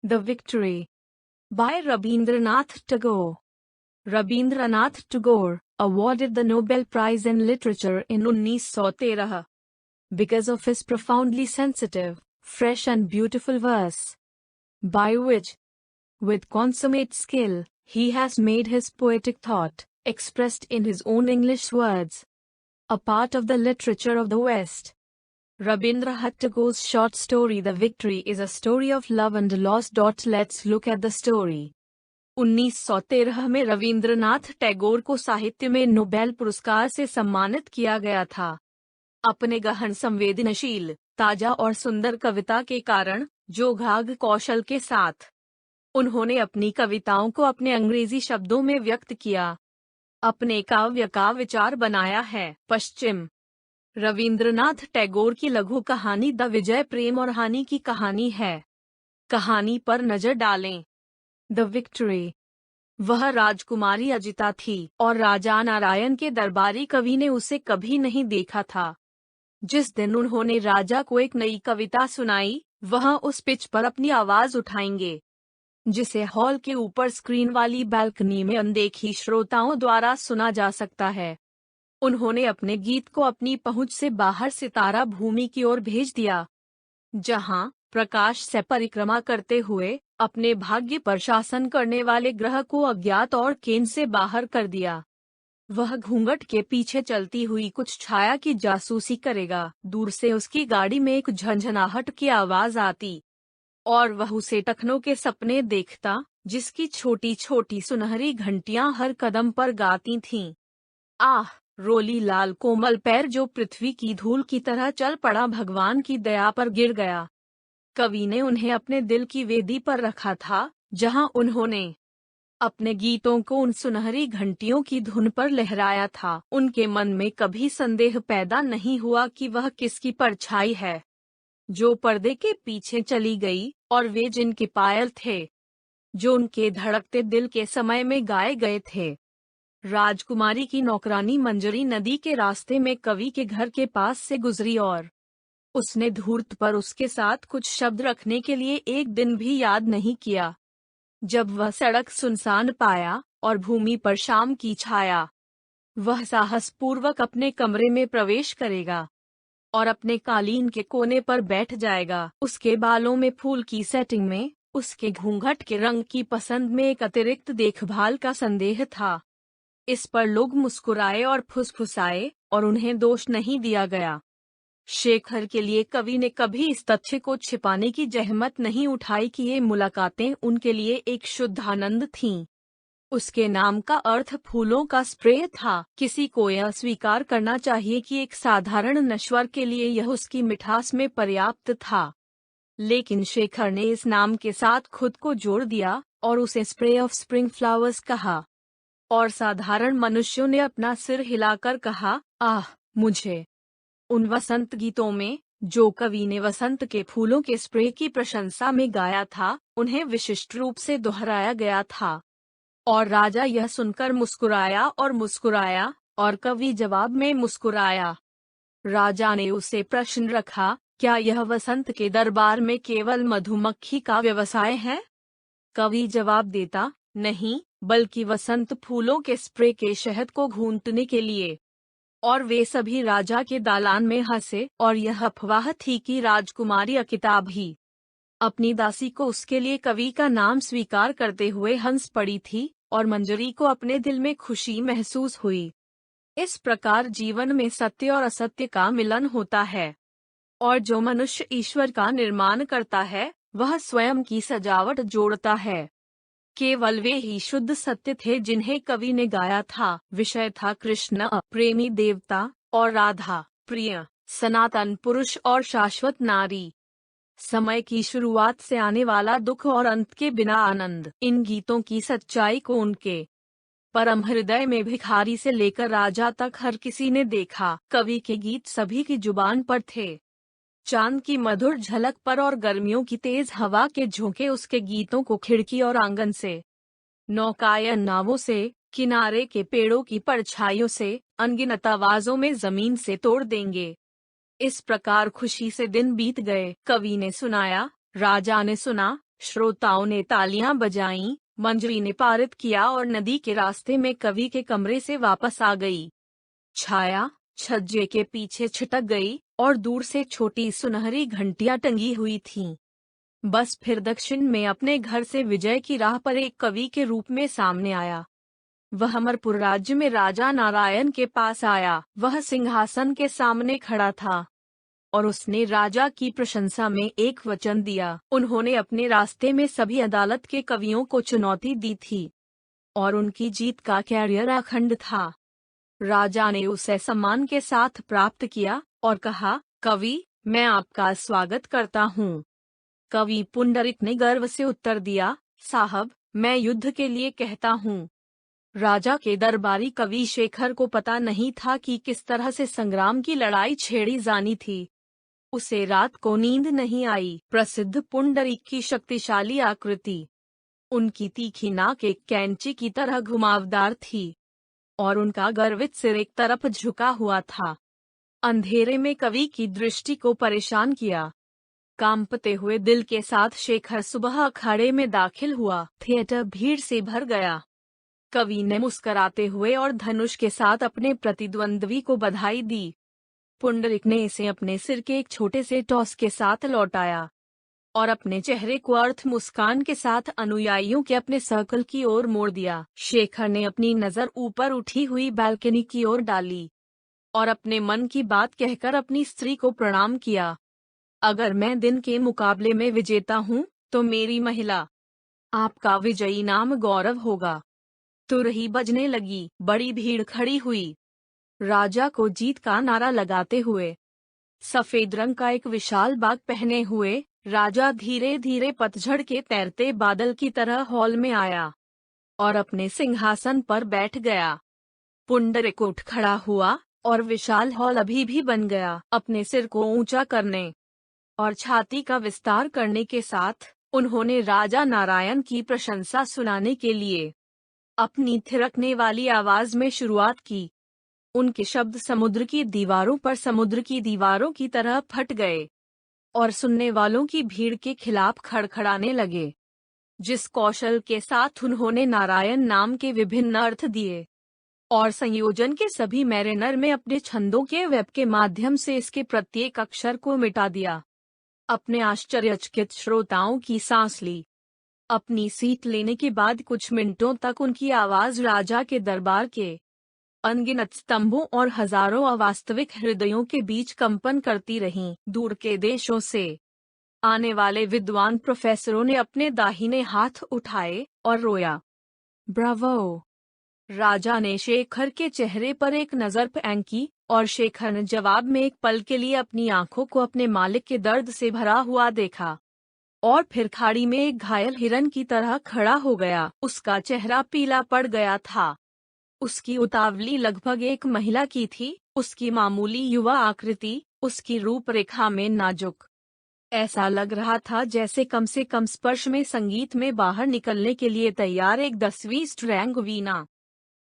The Victory by Rabindranath Tagore. Rabindranath Tagore, awarded the Nobel Prize in Literature in 1913 because of his profoundly sensitive, fresh and beautiful verse, by which, with consummate skill, he has made his poetic thought, expressed in his own English words, a part of the literature of the West. Rabindranath Tagore's short story The Victory is a story of love and loss. Let's look at the story. 1913 में रविंद्रनाथ टैगोर को साहित्य में Nobel पुरस्कार से सम्मानित किया गया था। अपने गहन संवेदनशील, ताजा और सुंदर कविता के कारण, जो गाग कौशल के साथ उन्होंने अपनी कविताओं को अपने अंग्रेजी शब्दों में व्यक्त किया, अपने काव्य का विचार बनाया है। पश्चिम रविंद्रनाथ टैगोर की लघु कहानी द विजय प्रेम और हानि की कहानी है। कहानी पर नजर डालें। The victory. वह राजकुमारी अजिता थी और राजा नारायण के दरबारी कवि ने उसे कभी नहीं देखा था। जिस दिन उन्होंने राजा को एक नई कविता सुनाई, वह उस पिच पर अपनी आवाज उठाएंगे जिसे हॉल के ऊपर स्क्रीन वाली बालकनी में अनदेखी श्रोताओं द्वारा सुना जा सकता है। उन्होंने अपने गीत को अपनी पहुंच से बाहर सितारा भूमि की ओर भेज दिया, जहां प्रकाश से परिक्रमा करते हुए अपने भाग्य पर शासन करने वाले ग्रह को अज्ञात और केंद्र से बाहर कर दिया। वह घूंघट के पीछे चलती हुई कुछ छाया की जासूसी करेगा। दूर से उसकी गाड़ी में एक झंझनाहट की आवाज आती और वह उसे टखनों के सपने देखता, जिसकी छोटी छोटी सुनहरी घंटियां हर कदम पर गाती थीं। आह, रोली लाल कोमल पैर जो पृथ्वी की धूल की तरह चल पड़ा, भगवान की दया पर गिर गया। कवि ने उन्हें अपने दिल की वेदी पर रखा था, जहां उन्होंने अपने गीतों को उन सुनहरी घंटियों की धुन पर लहराया था। उनके मन में कभी संदेह पैदा नहीं हुआ कि वह किसकी परछाई है जो पर्दे के पीछे चली गई, और वे जिनके पायल थे जो उनके धड़कते दिल के समय में गाए गए थे। राजकुमारी की नौकरानी मंजरी नदी के रास्ते में कवि के घर के पास से गुजरी और उसने धूर्त पर उसके साथ कुछ शब्द रखने के लिए एक दिन भी याद नहीं किया। जब वह सड़क सुनसान पाया और भूमि पर शाम की छाया, वह साहसपूर्वक अपने कमरे में प्रवेश करेगा और अपने कालीन के कोने पर बैठ जाएगा। उसके बालों में फूल की सेटिंग में, उसके घूंघट के रंग की पसंद में एक अतिरिक्त देखभाल का संदेह था। इस पर लोग मुस्कुराए और फुसफुसाए, और उन्हें दोष नहीं दिया गया। शेखर के लिए कवि ने कभी इस तथ्य को छिपाने की जहमत नहीं उठाई कि ये मुलाकातें उनके लिए एक शुद्ध आनंद थीं। उसके नाम का अर्थ फूलों का स्प्रे था। किसी को यह स्वीकार करना चाहिए कि एक साधारण नश्वर के लिए यह उसकी मिठास में पर्याप्त था, लेकिन शेखर ने इस नाम के साथ खुद को जोड़ दिया और उसे स्प्रे ऑफ स्प्रिंग फ्लावर्स कहा। और साधारण मनुष्यों ने अपना सिर हिलाकर कहा, आह, मुझे। उन वसंत गीतों में, जो कवि ने वसंत के फूलों के स्प्रे की प्रशंसा में गाया था, उन्हें विशिष्ट रूप से दोहराया गया था। और राजा यह सुनकर मुस्कुराया और मुस्कुराया, और कवि जवाब में मुस्कुराया। राजा ने उससे प्रश्न रखा, क्या यह वसंत के दरबार में केवल मधुमक्खी का व्यवसाय है? कवि जवाब देता, नहीं, बल्कि वसंत फूलों के स्प्रे के शहद को घूंटने के लिए। और वे सभी राजा के दालान में हंसे, और यह अफवाह थी कि राजकुमारी अकिता भी अपनी दासी को उसके लिए कवि का नाम स्वीकार करते हुए हंस पड़ी थी, और मंजरी को अपने दिल में खुशी महसूस हुई। इस प्रकार जीवन में सत्य और असत्य का मिलन होता है, और जो मनुष्य ईश्वर का निर्माण करता है, वह स्वयं की सजावट जोड़ता है। केवल वे ही शुद्ध सत्य थे जिन्हें कवि ने गाया था। विषय था कृष्ण, प्रेमी देवता, और राधा, प्रिय, सनातन पुरुष और शाश्वत नारी। समय की शुरुआत से आने वाला दुख और अंत के बिना आनंद। इन गीतों की सच्चाई को उनके परम हृदय में भिखारी से लेकर राजा तक हर किसी ने देखा। कवि के गीत सभी की जुबान पर थे। चांद की मधुर झलक पर और गर्मियों की तेज हवा के झोंके उसके गीतों को खिड़की और आंगन से, नौकायन नावों से, किनारे के पेड़ों की परछाइयों से, अनगिनत आवाजों में जमीन से तोड़ देंगे। इस प्रकार खुशी से दिन बीत गए। कवि ने सुनाया, राजा ने सुना, श्रोताओं ने तालियां बजाईं, मंजरी ने पारित किया और नदी के रास्ते में कवि के कमरे से वापस आ गई। छाया छज्जे के पीछे छिटक गई और दूर से छोटी सुनहरी घंटियां टंगी हुई थीं। बस फिर दक्षिण में अपने घर से विजय की राह पर एक कवि के रूप में सामने आया। वह अमरपुर राज्य में राजा नारायण के पास आया। वह सिंहासन के सामने खड़ा था और उसने राजा की प्रशंसा में एक वचन दिया। उन्होंने अपने रास्ते में सभी अदालत के कवियों को चुनौती दी थी और उनकी जीत का कैरियर अखंड था। राजा ने उसे सम्मान के साथ प्राप्त किया और कहा, कवि, मैं आपका स्वागत करता हूँ। कवि पुंडरिक ने गर्व से उत्तर दिया, साहब, मैं युद्ध के लिए कहता हूँ। राजा के दरबारी कवि शेखर को पता नहीं था कि किस तरह से संग्राम की लड़ाई छेड़ी जानी थी। उसे रात को नींद नहीं आई। प्रसिद्ध पुंडरीक की शक्तिशाली आकृति, उनकी तीखी नाक एक कैंची की तरह घुमावदार थी और उनका गर्वित सिर एक तरफ झुका हुआ था। अंधेरे में कवि की दृष्टि को परेशान किया। कांपते हुए दिल के साथ शेखर सुबह अखाड़े में दाखिल हुआ। थिएटर भीड़ से भर गया। कवि ने मुस्कुराते हुए और धनुष के साथ अपने प्रतिद्वंद्वी को बधाई दी। पुंडरिक ने इसे अपने सिर के एक छोटे से टॉस के साथ लौटाया और अपने चेहरे को अर्थ मुस्कान के साथ अनुयायियों के अपने सर्कल की ओर मोड़ दिया। शेखर ने अपनी नजर ऊपर उठी हुई बालकनी की ओर डाली और अपने मन की बात कहकर अपनी स्त्री को प्रणाम किया। अगर मैं दिन के मुकाबले में विजेता हूँ, तो मेरी महिला, आपका विजयी नाम गौरव होगा। तुरही बजने लगी। बड़ी भीड़ खड़ी हुई। राजा को जीत का नारा लगाते हुए, सफेद रंग का एक विशाल बाग पहने हुए, राजा धीरे धीरे पतझड़ के तैरते बादल की तरह हॉल में आया और अपने सिंहासन पर बैठ गया। पुंडरिक उठ खड़ा हुआ और विशाल हॉल अभी भी बन गया। अपने सिर को ऊंचा करने और छाती का विस्तार करने के साथ उन्होंने राजा नारायण की प्रशंसा सुनाने के लिए अपनी थिरकने वाली आवाज में शुरुआत की। उनके शब्द समुद्र की दीवारों पर समुद्र की दीवारों की तरह फट गए और सुनने वालों की भीड़ के खिलाफ खड़खड़ाने लगे। जिस कौशल के साथ उन्होंने नारायण नाम के विभिन्न अर्थ दिए और संयोजन के सभी मैरिनर में अपने छंदों के वेब के माध्यम से इसके प्रत्येक अक्षर को मिटा दिया, अपने आश्चर्यचकित श्रोताओं की सांस ली। अपनी सीट लेने के बाद कुछ मिनटों तक उनकी आवाज राजा के दरबार के अनगिनत स्तंभों और हजारों अवास्तविक हृदयों के बीच कंपन करती रहीं। दूर के देशों से आने वाले विद्वान प्रोफेसरों ने अपने दाहिने हाथ उठाए और रोया, ब्रावो। राजा ने शेखर के चेहरे पर एक नजर फेंकी और शेखर ने जवाब में एक पल के लिए अपनी आंखों को अपने मालिक के दर्द से भरा हुआ देखा और फिर खाड़ी में एक घायल हिरन की तरह खड़ा हो गया। उसका चेहरा पीला पड़ गया था। उसकी उतावली लगभग एक महिला की थी। उसकी मामूली युवा आकृति, उसकी रूपरेखा में नाजुक। ऐसा लग रहा था जैसे कम से कम स्पर्श में संगीत में बाहर निकलने के लिए तैयार एक 10वीं स्ट्रैंग वीणा।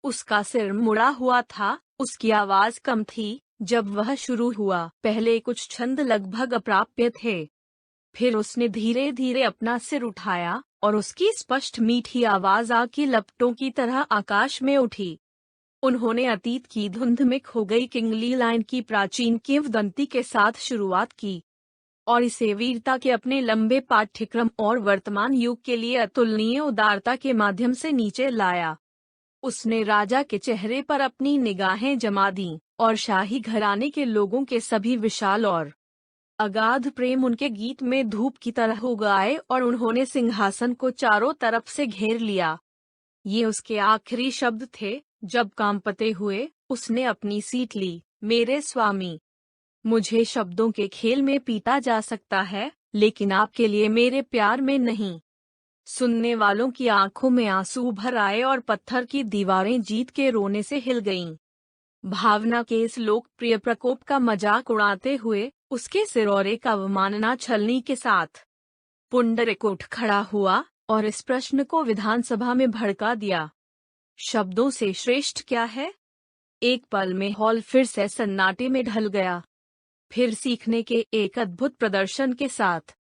उसका सिर मुड़ा हुआ था। उसकी आवाज कम थी जब वह शुरू हुआ। पहले कुछ छंद लगभग अप्राप्य थे। फिर उसने धीरे धीरे अपना सिर उठाया और उसकी स्पष्ट मीठी आवाज आग की लपटों की तरह आकाश में उठी। उन्होंने अतीत की धुंध में खो गई किंगली लाइन की प्राचीन किंवदंती के साथ शुरुआत की और इसे वीरता के अपने लंबे पाठ्यक्रम और वर्तमान युग के लिए अतुलनीय उदारता के माध्यम से नीचे लाया। उसने राजा के चेहरे पर अपनी निगाहें जमा दीं और शाही घराने के लोगों के सभी विशाल और अगाध प्रेम उनके गीत में धूप की तरह उगाए और उन्होंने सिंहासन को चारों तरफ से घेर लिया। ये उसके आखिरी शब्द थे जब कांपते हुए उसने अपनी सीट ली। मेरे स्वामी, मुझे शब्दों के खेल में पीटा जा सकता है, लेकिन आपके लिए मेरे प्यार में नहीं। सुनने वालों की आंखों में आंसू भर आए और पत्थर की दीवारें जीत के रोने से हिल गईं। भावना के इस लोकप्रिय प्रकोप का मजाक उड़ाते हुए उसके सिर और एक अवमानना छलनी के साथ पुंडरिक उठ खड़ा हुआ और इस प्रश्न को विधानसभा में भड़का दिया, शब्दों से श्रेष्ठ क्या है? एक पल में हॉल फिर से सन्नाटे में ढल गया। फिर सीखने के एक अद्भुत प्रदर्शन के साथ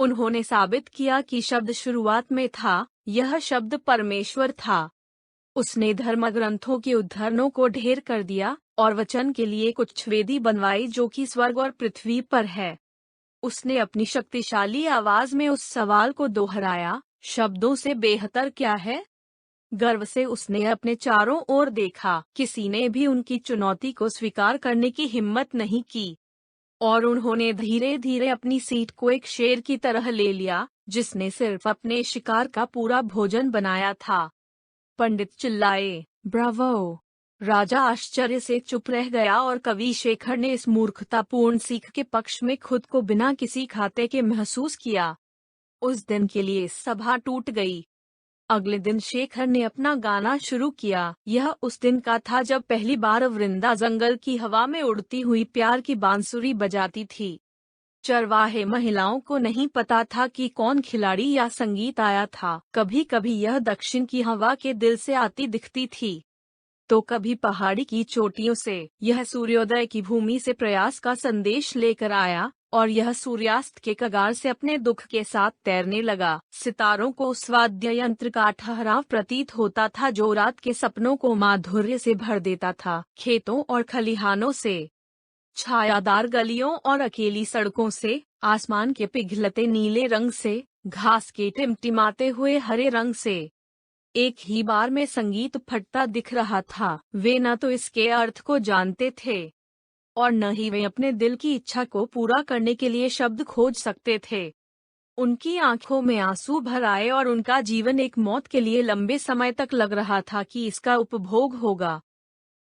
उन्होंने साबित किया कि शब्द शुरुआत में था, यह शब्द परमेश्वर था। उसने धर्म ग्रंथों के उद्धरणों को ढेर कर दिया और वचन के लिए कुछ वेदी बनवाई जो कि स्वर्ग और पृथ्वी पर है। उसने अपनी शक्तिशाली आवाज में उस सवाल को दोहराया, शब्दों से बेहतर क्या है? गर्व से उसने अपने चारों ओर देखा, किसी ने भी उनकी चुनौती को स्वीकार करने की हिम्मत नहीं की। और उन्होंने धीरे धीरे अपनी सीट को एक शेर की तरह ले लिया, जिसने सिर्फ अपने शिकार का पूरा भोजन बनाया था। पंडित चिल्लाए, ब्रावो! राजा आश्चर्य से चुप रह गया और कवि शेखर ने इस मूर्खतापूर्ण सीख के पक्ष में खुद को बिना किसी खाते के महसूस किया। उस दिन के लिए सभा टूट गई। अगले दिन शेखर ने अपना गाना शुरू किया। यह उस दिन का था जब पहली बार वृंदा जंगल की हवा में उड़ती हुई प्यार की बांसुरी बजाती थी। चरवाहे महिलाओं को नहीं पता था कि कौन खिलाड़ी या संगीत आया था। कभी कभी यह दक्षिण की हवा के दिल से आती दिखती थी, तो कभी पहाड़ी की चोटियों से। यह सूर्योदय की भूमि से प्रयास का संदेश लेकर आया, और यह सूर्यास्त के कगार से अपने दुख के साथ तैरने लगा। सितारों को उस वाद्य यंत्र का ठहराव प्रतीत होता था जो रात के सपनों को माधुर्य से भर देता था। खेतों और खलिहानों से, छायादार गलियों और अकेली सड़कों से, आसमान के पिघलते नीले रंग से, घास के टिमटिमाते हुए हरे रंग से, एक ही बार में संगीत फटता दिख रहा था। वे न तो इसके अर्थ को जानते थे और न ही वे अपने दिल की इच्छा को पूरा करने के लिए शब्द खोज सकते थे। उनकी आंखों में आंसू भर आए और उनका जीवन एक मौत के लिए लंबे समय तक लग रहा था कि इसका उपभोग होगा।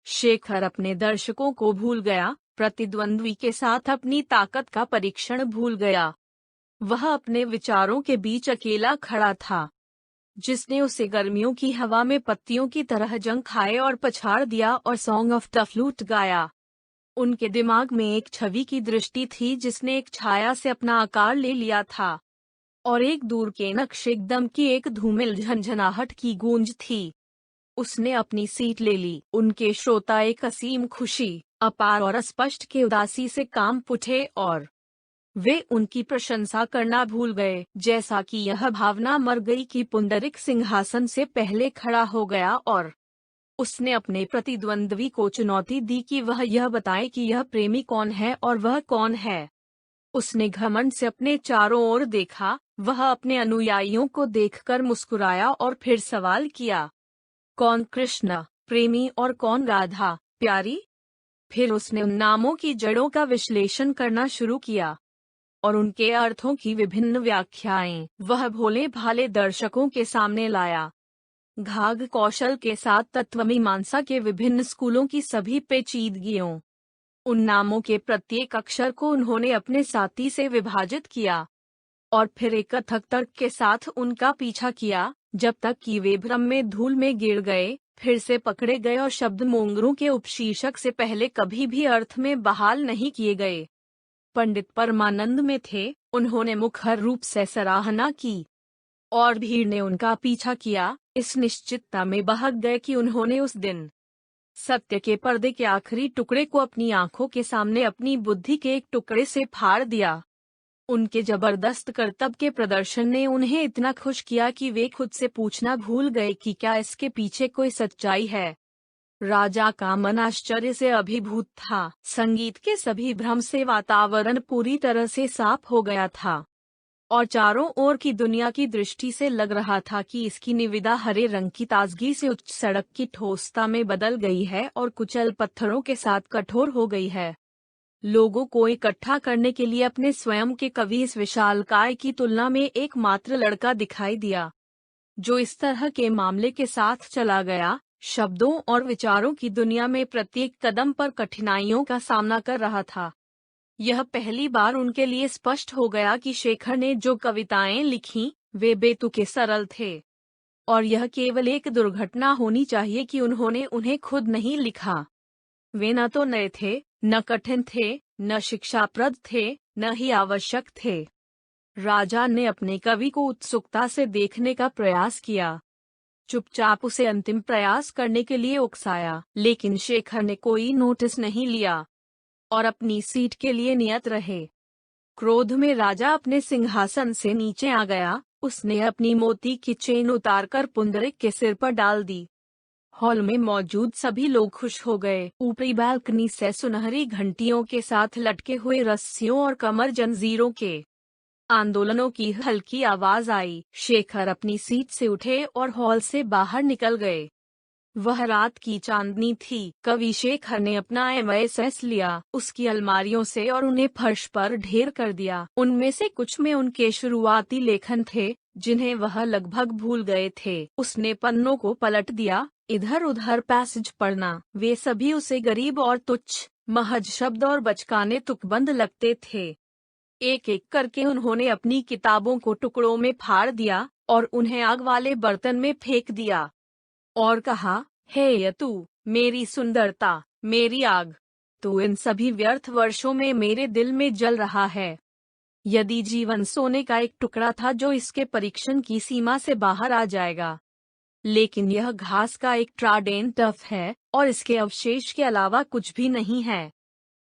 शेखर अपने दर्शकों को भूल गया, प्रतिद्वंद्वी के साथ अपनी ताकत का परीक्षण भूल गया। वह अपने विचारों के बीच अकेला खड़ा था, जिसने उसे गर्मियों की हवा में पत्तियों की तरह जंग खाए और पछाड़ दिया और सॉन्ग ऑफ द फ्लूट गाया। उनके दिमाग में एक छवि की दृष्टि थी जिसने एक छाया से अपना आकार ले लिया था, और एक दूर के नक्शे एकदम की एक धूमिल झंझनाहट की गूंज थी। उसने अपनी सीट ले ली। उनके श्रोता एक असीम खुशी, अपार और अस्पष्ट के उदासी से कांप उठे और वे उनकी प्रशंसा करना भूल गए, जैसा कि यह भावना मर गई कि पुंडरिक सिंहासन से पहले खड़ा हो गया और उसने अपने प्रतिद्वंद्वी को चुनौती दी कि वह यह बताए कि यह प्रेमी कौन है और वह कौन है। उसने घमंड से अपने चारों ओर देखा, वह अपने अनुयायियों को देखकर मुस्कुराया और फिर सवाल किया, कौन कृष्ण प्रेमी और कौन राधा प्यारी? फिर उसने उन नामों की जड़ों का विश्लेषण करना शुरू किया और उनके अर्थों की विभिन्न व्याख्याएं वह भोले भाले दर्शकों के सामने लाया। घाघ कौशल के साथ तत्वमीमांसा के विभिन्न स्कूलों की सभी पेचीदगियों, उन नामों के प्रत्येक अक्षर को उन्होंने अपने साथी से विभाजित किया और फिर एक कथक तर्क के साथ उनका पीछा किया, जब तक कि वे भ्रम में धूल में गिर गए, फिर से पकड़े गए और शब्द मोंगरों के उपशीर्षक से पहले कभी भी अर्थ में बहाल नहीं किए गए। पंडित परमानंद में थे, उन्होंने मुखर रूप से सराहना की और भीड़ ने उनका पीछा किया, इस निश्चितता में बहक गए कि उन्होंने उस दिन सत्य के पर्दे के आखिरी टुकड़े को अपनी आंखों के सामने अपनी बुद्धि के एक टुकड़े से फाड़ दिया। उनके जबरदस्त करतब के प्रदर्शन ने उन्हें इतना खुश किया कि वे खुद से पूछना भूल गए कि क्या इसके पीछे कोई सच्चाई है। राजा का मन आश्चर्य से अभिभूत था। संगीत के सभी भ्रम से वातावरण पूरी तरह से साफ हो गया था और चारों ओर की दुनिया की दृष्टि से लग रहा था कि इसकी निविदा हरे रंग की ताजगी से उच्च सड़क की ठोसता में बदल गई है और कुचल पत्थरों के साथ कठोर हो गई है। लोगों को इकट्ठा करने के लिए अपने स्वयं के कवि इस विशालकाय की तुलना में एकमात्र लड़का दिखाई दिया, जो इस तरह के मामले के साथ चला गया, शब्दों और विचारों की दुनिया में प्रत्येक कदम पर कठिनाइयों का सामना कर रहा था। यह पहली बार उनके लिए स्पष्ट हो गया कि शेखर ने जो कविताएं लिखीं, वे बेतुके सरल थे और यह केवल एक दुर्घटना होनी चाहिए कि उन्होंने उन्हें खुद नहीं लिखा। वे न तो नए थे, न कठिन थे, न शिक्षाप्रद थे, न ही आवश्यक थे। राजा ने अपने कवि को उत्सुकता से देखने का प्रयास किया, चुपचाप उसे अंतिम प्रयास करने के लिए उकसाया, लेकिन शेखर ने कोई नोटिस नहीं लिया और अपनी सीट के लिए नियत रहे। क्रोध में राजा अपने सिंहासन से नीचे आ गया। उसने अपनी मोती की चेन उतारकर पुंडरीक के सिर पर डाल दी। हॉल में मौजूद सभी लोग खुश हो गए। ऊपरी बालकनी से सुनहरी घंटियों के साथ लटके हुए रस्सियों और कमर जंजीरों के आंदोलनों की हल्की आवाज आई। शेखर अपनी सीट से उठे और हॉल से बाहर निकल गए। वह रात की चांदनी थी। कवि शेखर ने अपना एमएसएस लिया उसकी अलमारियों से और उन्हें फर्श पर ढेर कर दिया। उनमें से कुछ में उनके शुरुआती लेखन थे जिन्हें वह लगभग भूल गए थे। उसने पन्नों को पलट दिया, इधर उधर पैसेज पढ़ना। वे सभी उसे गरीब और तुच्छ, महज शब्द और बचकाने तुकबंद लगते थे। एक एक करके उन्होंने अपनी किताबों को टुकड़ों में फाड़ दिया और उन्हें आग वाले बर्तन में फेंक दिया और कहा, हे तू मेरी सुंदरता, मेरी आग, तू इन सभी व्यर्थ वर्षों में मेरे दिल में जल रहा है। यदि जीवन सोने का एक टुकड़ा था जो इसके परीक्षण की सीमा से बाहर आ जाएगा, लेकिन यह घास का एक ट्राडेन टफ है और इसके अवशेष के अलावा कुछ भी नहीं है।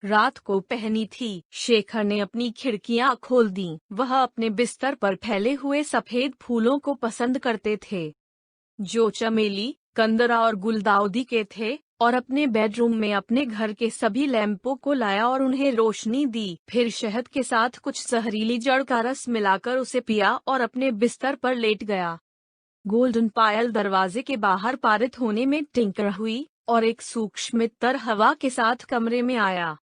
रात को पहनी थी। शेखर ने अपनी खिड़कियां खोल दी। वह अपने बिस्तर पर फैले हुए सफेद फूलों को पसंद करते थे जो चमेली, कंदरा और गुलदाउदी के थे, और अपने बेडरूम में अपने घर के सभी लैंपों को लाया और उन्हें रोशनी दी। फिर शहद के साथ कुछ जहरीली जड़ का रस मिलाकर उसे पिया और अपने बिस्तर पर लेट गया। गोल्डन पायल दरवाजे के बाहर पारित होने में टिंकर हुई और एक सूक्ष्म तर हवा के साथ कमरे में आया।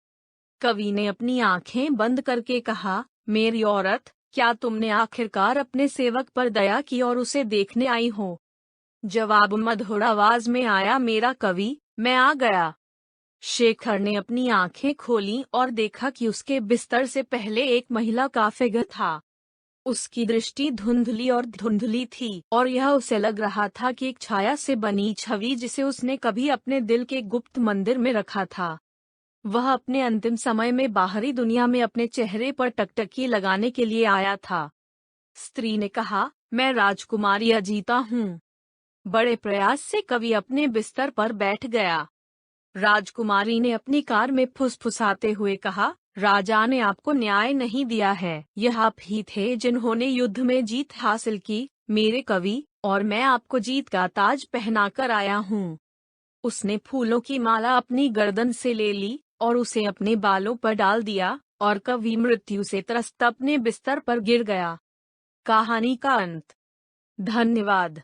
कवि ने अपनी आंखें बंद करके कहा, मेरी औरत, क्या तुमने आखिरकार अपने सेवक पर दया की और उसे देखने आई हो? जवाब मधुर आवाज में आया, मेरा कवि, मैं आ गया। शेखर ने अपनी आंखें खोलीं और देखा कि उसके बिस्तर से पहले एक महिला का फिगर था। उसकी दृष्टि धुंधली और धुंधली थी और यह उसे लग रहा था कि एक छाया से बनी छवि जिसे उसने कभी अपने दिल के गुप्त मंदिर में रखा था। वह अपने अंतिम समय में बाहरी दुनिया में अपने चेहरे पर टकटकी लगाने के लिए आया था। स्त्री ने कहा, मैं राजकुमारी अजीता हूँ। बड़े प्रयास से कवि अपने बिस्तर पर बैठ गया। राजकुमारी ने अपनी कार में फुसफुसाते हुए कहा, राजा ने आपको न्याय नहीं दिया है। यह आप ही थे जिन्होंने युद्ध में जीत हासिल की, मेरे कवि, और मैं आपको जीत का ताज पहनाकर आया हूँ। उसने फूलों की माला अपनी गर्दन से ले ली और उसे अपने बालों पर डाल दिया और कवि मृत्यु से त्रस्त अपने बिस्तर पर गिर गया। कहानी का अंत। धन्यवाद।